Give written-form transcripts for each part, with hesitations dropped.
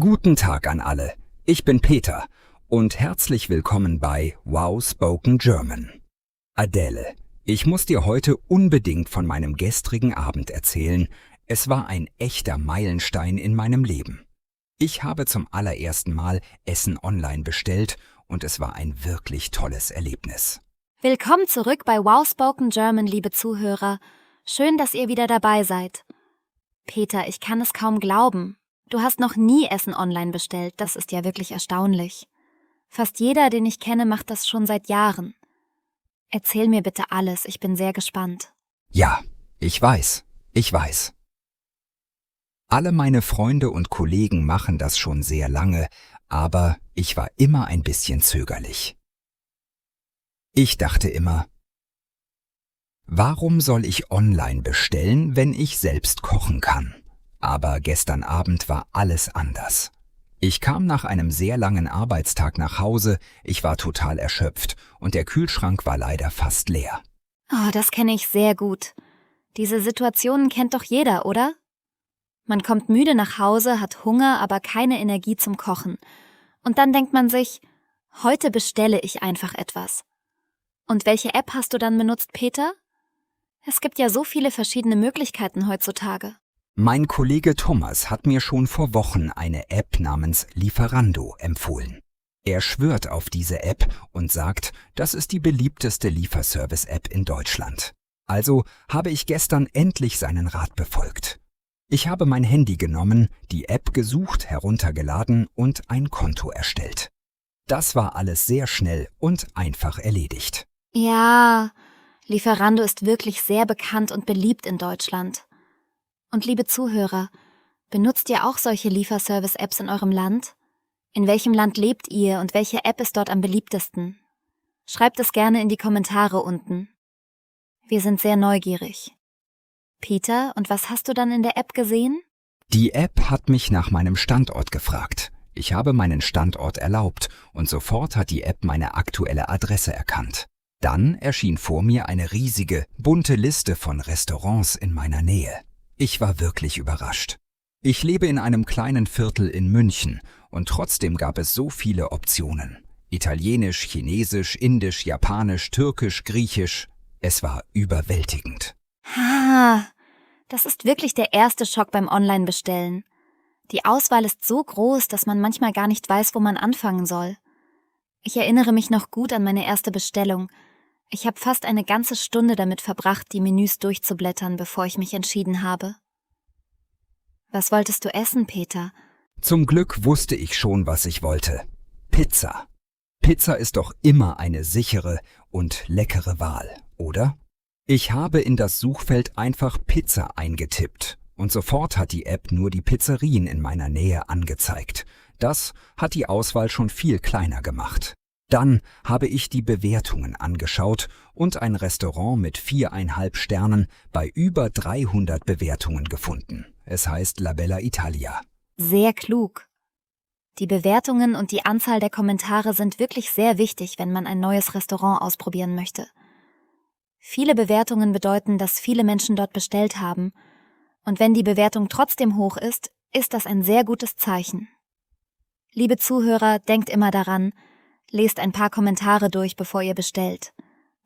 Guten Tag an alle, ich bin Peter und herzlich willkommen bei Wow Spoken German. Adele, ich muss dir heute unbedingt von meinem gestrigen Abend erzählen. Es war ein echter Meilenstein in meinem Leben. Ich habe zum allerersten Mal Essen online bestellt und es war ein wirklich tolles Erlebnis. Willkommen zurück bei Wow Spoken German, liebe Zuhörer. Schön, dass ihr wieder dabei seid. Peter, ich kann es kaum glauben. Du hast noch nie Essen online bestellt, das ist ja wirklich erstaunlich. Fast jeder, den ich kenne, macht das schon seit Jahren. Erzähl mir bitte alles, ich bin sehr gespannt. Ja, ich weiß. Alle meine Freunde und Kollegen machen das schon sehr lange, aber ich war immer ein bisschen zögerlich. Ich dachte immer, warum soll ich online bestellen, wenn ich selbst kochen kann? Aber gestern Abend war alles anders. Ich kam nach einem sehr langen Arbeitstag nach Hause, ich war total erschöpft und der Kühlschrank war leider fast leer. Oh, das kenne ich sehr gut. Diese Situationen kennt doch jeder, oder? Man kommt müde nach Hause, hat Hunger, aber keine Energie zum Kochen. Und dann denkt man sich, heute bestelle ich einfach etwas. Und welche App hast du dann benutzt, Peter? Es gibt ja so viele verschiedene Möglichkeiten heutzutage. Mein Kollege Thomas hat mir schon vor Wochen eine App namens Lieferando empfohlen. Er schwört auf diese App und sagt, das ist die beliebteste Lieferservice-App in Deutschland. Also habe ich gestern endlich seinen Rat befolgt. Ich habe mein Handy genommen, die App gesucht, heruntergeladen und ein Konto erstellt. Das war alles sehr schnell und einfach erledigt. Ja, Lieferando ist wirklich sehr bekannt und beliebt in Deutschland. Und liebe Zuhörer, benutzt ihr auch solche Lieferservice-Apps in eurem Land? In welchem Land lebt ihr und welche App ist dort am beliebtesten? Schreibt es gerne in die Kommentare unten. Wir sind sehr neugierig. Peter, und was hast du dann in der App gesehen? Die App hat mich nach meinem Standort gefragt. Ich habe meinen Standort erlaubt und sofort hat die App meine aktuelle Adresse erkannt. Dann erschien vor mir eine riesige, bunte Liste von Restaurants in meiner Nähe. Ich war wirklich überrascht. Ich lebe in einem kleinen Viertel in München und trotzdem gab es so viele Optionen. Italienisch, Chinesisch, Indisch, Japanisch, Türkisch, Griechisch. Es war überwältigend. Das ist wirklich der erste Schock beim Online-Bestellen. Die Auswahl ist so groß, dass man manchmal gar nicht weiß, wo man anfangen soll. Ich erinnere mich noch gut an meine erste Bestellung. Ich habe fast eine ganze Stunde damit verbracht, die Menüs durchzublättern, bevor ich mich entschieden habe. Was wolltest du essen, Peter? Zum Glück wusste ich schon, was ich wollte. Pizza. Pizza ist doch immer eine sichere und leckere Wahl, oder? Ich habe in das Suchfeld einfach Pizza eingetippt und sofort hat die App nur die Pizzerien in meiner Nähe angezeigt. Das hat die Auswahl schon viel kleiner gemacht. Dann habe ich die Bewertungen angeschaut und ein Restaurant mit 4,5 Sternen bei über 300 Bewertungen gefunden. Es heißt La Bella Italia. Sehr klug. Die Bewertungen und die Anzahl der Kommentare sind wirklich sehr wichtig, wenn man ein neues Restaurant ausprobieren möchte. Viele Bewertungen bedeuten, dass viele Menschen dort bestellt haben. Und wenn die Bewertung trotzdem hoch ist, ist das ein sehr gutes Zeichen. Liebe Zuhörer, denkt immer daran, lest ein paar Kommentare durch, bevor ihr bestellt.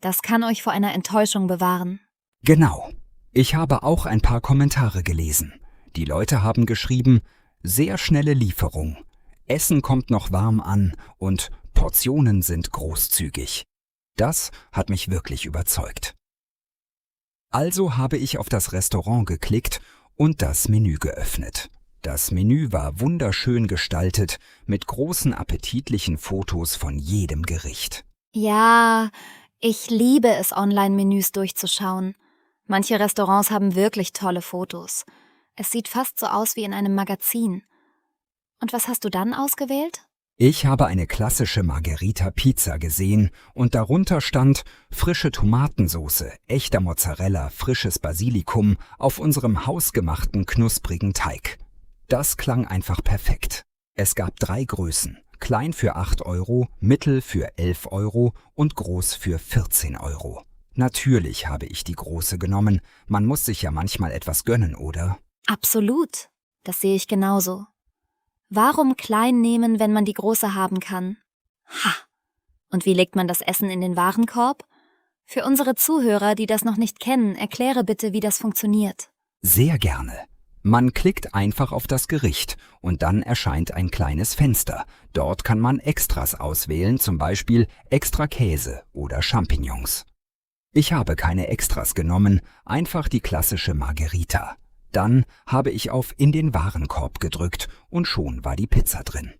Das kann euch vor einer Enttäuschung bewahren. Genau. Ich habe auch ein paar Kommentare gelesen. Die Leute haben geschrieben, sehr schnelle Lieferung. Essen kommt noch warm an und Portionen sind großzügig. Das hat mich wirklich überzeugt. Also habe ich auf das Restaurant geklickt und das Menü geöffnet. Das Menü war wunderschön gestaltet, mit großen appetitlichen Fotos von jedem Gericht. Ja, ich liebe es, Online-Menüs durchzuschauen. Manche Restaurants haben wirklich tolle Fotos. Es sieht fast so aus wie in einem Magazin. Und was hast du dann ausgewählt? Ich habe eine klassische Margherita-Pizza gesehen und darunter stand frische Tomatensauce, echter Mozzarella, frisches Basilikum auf unserem hausgemachten knusprigen Teig. Das klang einfach perfekt. Es gab 3 Größen, klein für 8 Euro, mittel für 11 Euro und groß für 14 Euro. Natürlich habe ich die große genommen, man muss sich ja manchmal etwas gönnen, oder? Absolut, das sehe ich genauso. Warum klein nehmen, wenn man die große haben kann? Ha! Und wie legt man das Essen in den Warenkorb? Für unsere Zuhörer, die das noch nicht kennen, erkläre bitte, wie das funktioniert. Sehr gerne. Man klickt einfach auf das Gericht und dann erscheint ein kleines Fenster. Dort kann man Extras auswählen, zum Beispiel extra Käse oder Champignons. Ich habe keine Extras genommen, einfach die klassische Margherita. Dann habe ich auf In den Warenkorb gedrückt und schon war die Pizza drin.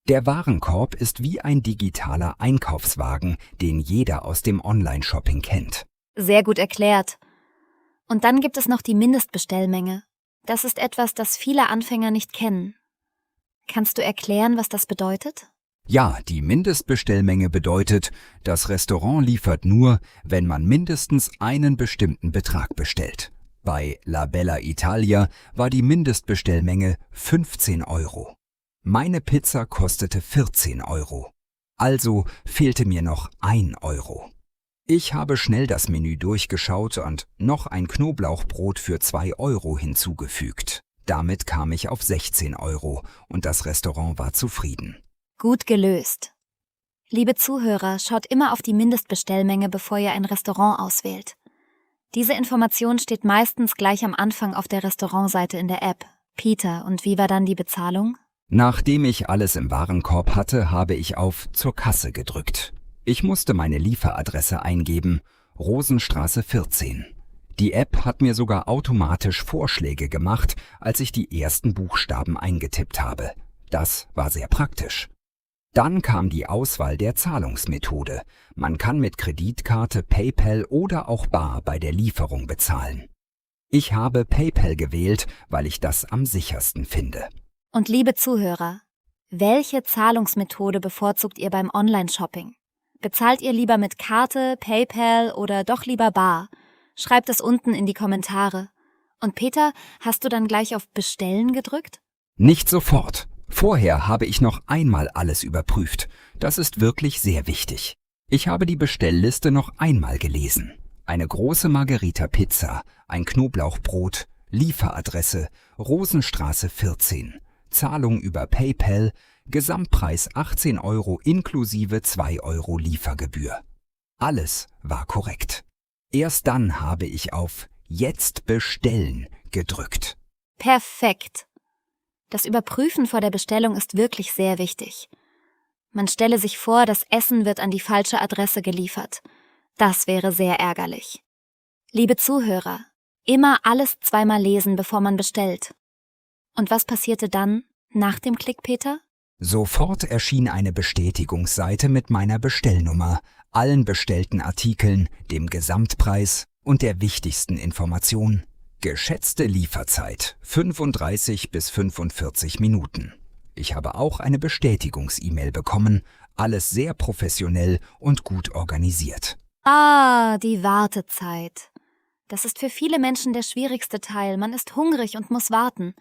Der Warenkorb ist wie ein digitaler Einkaufswagen, den jeder aus dem Online-Shopping kennt. Sehr gut erklärt. Und dann gibt es noch die Mindestbestellmenge. Das ist etwas, das viele Anfänger nicht kennen. Kannst du erklären, was das bedeutet? Ja, die Mindestbestellmenge bedeutet, das Restaurant liefert nur, wenn man mindestens einen bestimmten Betrag bestellt. Bei La Bella Italia war die Mindestbestellmenge 15 €. Meine Pizza kostete 14 €. Also fehlte mir noch 1 €. Ich habe schnell das Menü durchgeschaut und noch ein Knoblauchbrot für 2 € hinzugefügt. Damit kam ich auf 16 € und das Restaurant war zufrieden. Gut gelöst. Liebe Zuhörer, schaut immer auf die Mindestbestellmenge, bevor ihr ein Restaurant auswählt. Diese Information steht meistens gleich am Anfang auf der Restaurantseite in der App. Peter, und wie war dann die Bezahlung? Nachdem ich alles im Warenkorb hatte, habe ich auf Zur Kasse gedrückt. Ich musste meine Lieferadresse eingeben, Rosenstraße 14. Die App hat mir sogar automatisch Vorschläge gemacht, als ich die ersten Buchstaben eingetippt habe. Das war sehr praktisch. Dann kam die Auswahl der Zahlungsmethode. Man kann mit Kreditkarte, PayPal oder auch bar bei der Lieferung bezahlen. Ich habe PayPal gewählt, weil ich das am sichersten finde. Und liebe Zuhörer, welche Zahlungsmethode bevorzugt ihr beim Online-Shopping? Bezahlt ihr lieber mit Karte, PayPal oder doch lieber bar? Schreibt es unten in die Kommentare. Und Peter, hast du dann gleich auf Bestellen gedrückt? Nicht sofort. Vorher habe ich noch einmal alles überprüft. Das ist wirklich sehr wichtig. Ich habe die Bestellliste noch einmal gelesen. Eine große Margherita-Pizza, ein Knoblauchbrot, Lieferadresse, Rosenstraße 14, Zahlung über PayPal, Gesamtpreis 18 € inklusive 2 € Liefergebühr. Alles war korrekt. Erst dann habe ich auf Jetzt bestellen gedrückt. Perfekt. Das Überprüfen vor der Bestellung ist wirklich sehr wichtig. Man stelle sich vor, das Essen wird an die falsche Adresse geliefert. Das wäre sehr ärgerlich. Liebe Zuhörer, immer alles zweimal lesen, bevor man bestellt. Und was passierte dann nach dem Klick, Peter? Sofort erschien eine Bestätigungsseite mit meiner Bestellnummer, allen bestellten Artikeln, dem Gesamtpreis und der wichtigsten Information. Geschätzte Lieferzeit 35 bis 45 Minuten. Ich habe auch eine Bestätigungs-E-Mail bekommen, alles sehr professionell und gut organisiert. Ah, die Wartezeit. Das ist für viele Menschen der schwierigste Teil. Man ist hungrig und muss warten.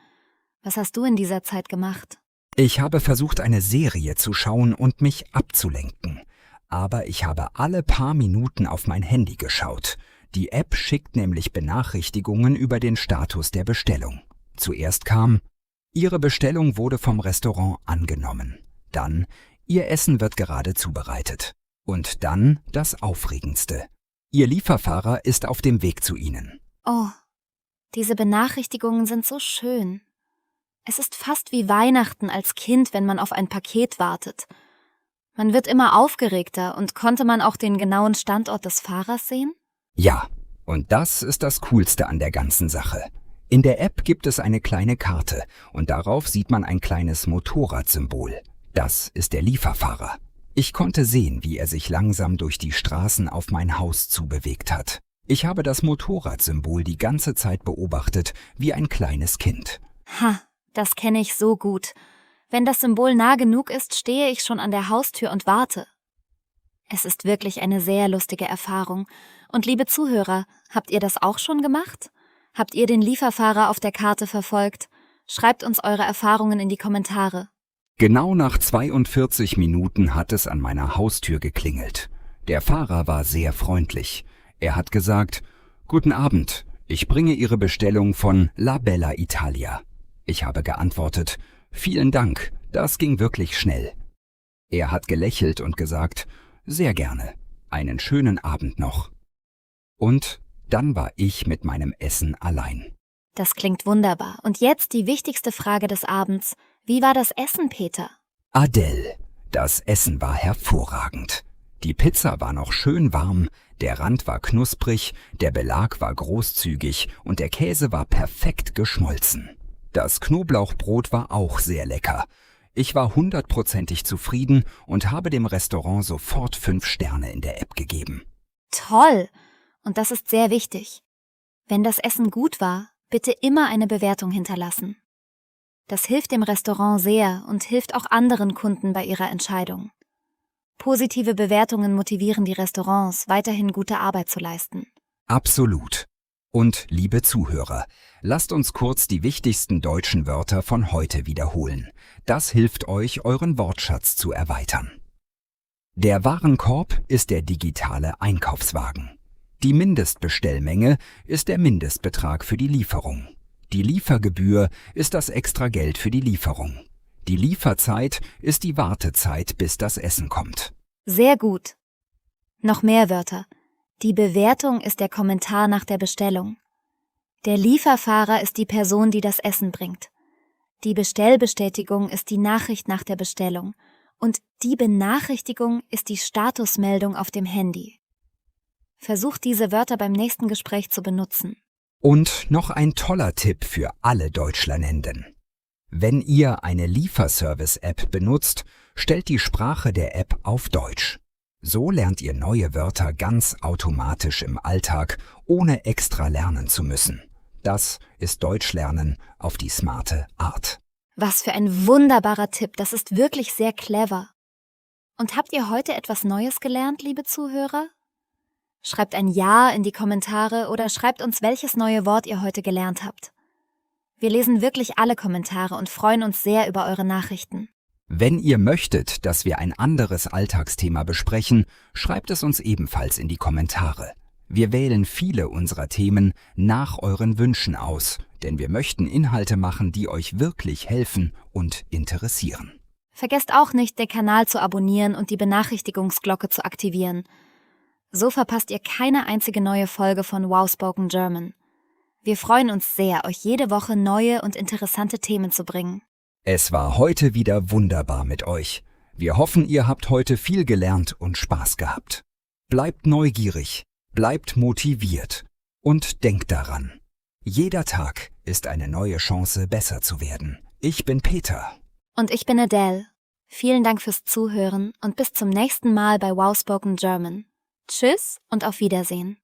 Was hast du in dieser Zeit gemacht? Ich habe versucht, eine Serie zu schauen und mich abzulenken. Aber ich habe alle paar Minuten auf mein Handy geschaut. Die App schickt nämlich Benachrichtigungen über den Status der Bestellung. Zuerst kam: Ihre Bestellung wurde vom Restaurant angenommen. Dann: Ihr Essen wird gerade zubereitet. Und dann das Aufregendste: Ihr Lieferfahrer ist auf dem Weg zu Ihnen. Oh, diese Benachrichtigungen sind so schön. Es ist fast wie Weihnachten als Kind, wenn man auf ein Paket wartet. Man wird immer aufgeregter. Und konnte man auch den genauen Standort des Fahrers sehen? Ja, und das ist das Coolste an der ganzen Sache. In der App gibt es eine kleine Karte und darauf sieht man ein kleines Motorradsymbol. Das ist der Lieferfahrer. Ich konnte sehen, wie er sich langsam durch die Straßen auf mein Haus zubewegt hat. Ich habe das Motorradsymbol die ganze Zeit beobachtet, wie ein kleines Kind. Ha, das kenne ich so gut. Wenn das Symbol nah genug ist, stehe ich schon an der Haustür und warte. Es ist wirklich eine sehr lustige Erfahrung. Und liebe Zuhörer, habt ihr das auch schon gemacht? Habt ihr den Lieferfahrer auf der Karte verfolgt? Schreibt uns eure Erfahrungen in die Kommentare. Genau nach 42 Minuten hat es an meiner Haustür geklingelt. Der Fahrer war sehr freundlich. Er hat gesagt: Guten Abend, ich bringe Ihre Bestellung von La Bella Italia. Ich habe geantwortet: Vielen Dank, das ging wirklich schnell. Er hat gelächelt und gesagt, sehr gerne, einen schönen Abend noch. Und dann war ich mit meinem Essen allein. Das klingt wunderbar. Und jetzt die wichtigste Frage des Abends. Wie war das Essen, Peter? Adele, das Essen war hervorragend. Die Pizza war noch schön warm, der Rand war knusprig, der Belag war großzügig und der Käse war perfekt geschmolzen. Das Knoblauchbrot war auch sehr lecker. Ich war 100%ig zufrieden und habe dem Restaurant sofort 5 Sterne in der App gegeben. Toll! Und das ist sehr wichtig. Wenn das Essen gut war, bitte immer eine Bewertung hinterlassen. Das hilft dem Restaurant sehr und hilft auch anderen Kunden bei ihrer Entscheidung. Positive Bewertungen motivieren die Restaurants, weiterhin gute Arbeit zu leisten. Absolut. Und liebe Zuhörer, lasst uns kurz die wichtigsten deutschen Wörter von heute wiederholen. Das hilft euch, euren Wortschatz zu erweitern. Der Warenkorb ist der digitale Einkaufswagen. Die Mindestbestellmenge ist der Mindestbetrag für die Lieferung. Die Liefergebühr ist das Extrageld für die Lieferung. Die Lieferzeit ist die Wartezeit, bis das Essen kommt. Sehr gut. Noch mehr Wörter. Die Bewertung ist der Kommentar nach der Bestellung. Der Lieferfahrer ist die Person, die das Essen bringt. Die Bestellbestätigung ist die Nachricht nach der Bestellung. Und die Benachrichtigung ist die Statusmeldung auf dem Handy. Versucht diese Wörter beim nächsten Gespräch zu benutzen. Und noch ein toller Tipp für alle Deutschlernenden. Wenn ihr eine Lieferservice-App benutzt, stellt die Sprache der App auf Deutsch. So lernt ihr neue Wörter ganz automatisch im Alltag, ohne extra lernen zu müssen. Das ist Deutschlernen auf die smarte Art. Was für ein wunderbarer Tipp, das ist wirklich sehr clever. Und habt ihr heute etwas Neues gelernt, liebe Zuhörer? Schreibt ein Ja in die Kommentare oder schreibt uns, welches neue Wort ihr heute gelernt habt. Wir lesen wirklich alle Kommentare und freuen uns sehr über eure Nachrichten. Wenn ihr möchtet, dass wir ein anderes Alltagsthema besprechen, schreibt es uns ebenfalls in die Kommentare. Wir wählen viele unserer Themen nach euren Wünschen aus, denn wir möchten Inhalte machen, die euch wirklich helfen und interessieren. Vergesst auch nicht, den Kanal zu abonnieren und die Benachrichtigungsglocke zu aktivieren. So verpasst ihr keine einzige neue Folge von Wow Spoken German. Wir freuen uns sehr, euch jede Woche neue und interessante Themen zu bringen. Es war heute wieder wunderbar mit euch. Wir hoffen, ihr habt heute viel gelernt und Spaß gehabt. Bleibt neugierig, bleibt motiviert und denkt daran. Jeder Tag ist eine neue Chance, besser zu werden. Ich bin Peter. Und ich bin Adele. Vielen Dank fürs Zuhören und bis zum nächsten Mal bei Wow Spoken German. Tschüss und auf Wiedersehen.